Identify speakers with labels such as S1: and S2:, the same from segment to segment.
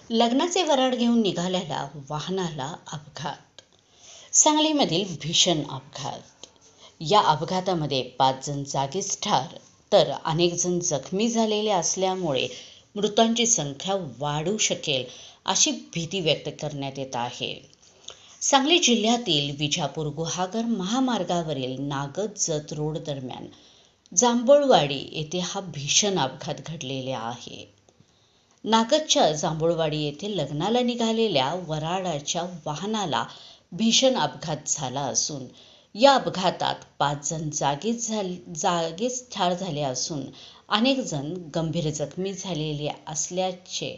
S1: लग्नाचे वऱ्हाड घेऊन निघालेल्या वाहनाला अपघात. सांगलीमधील भीषण अपघात. या अपघातामध्ये 5 जण जागीच ठार तर अनेक जण जखमी झालेले असल्यामुळे मृतांची संख्या वाढू शकेल अशी भीती व्यक्त करण्यात येत आहे. सांगली जिल्ह्यातील विजापूर गुहागर महामार्गावरील नागद जत रोड दरम्यान जांभूळवाडी येथे हा भीषण अपघात घडलेला आहे. नागदच्या जांभूळवाडी येथे लग्नाला निघालेल्या वऱ्हाडाच्या वाहनाला भीषण अपघात झाला असून या अपघातात 5 जण जागीच ठार झाले असून अनेक जण गंभीर जखमी झालेले असल्याचे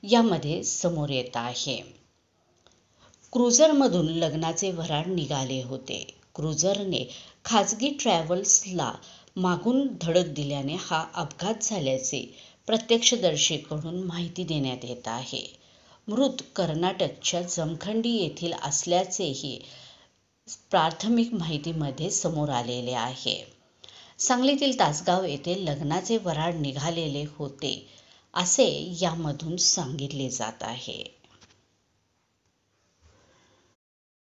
S1: यामध्ये समोर येत आहे. क्रुझरमधून लग्नाचे वऱ्हाड निघाले होते. क्रुझरने खासगी ट्रॅव्हल्सला मागून धडक दिल्याने हा अपघात झाल्याचे प्रत्यक्षदर्शीकडून माहिती देण्यात येत आहे. मृत कर्नाटकच्या जमखंडी येथील असल्याचेही प्राथमिक माहितीमध्ये समोर आलेले आहे. सांगलीतील तासगाव येथे लग्नाचे वऱ्हाड निघालेले होते असे यामधून सांगितले जात आहे.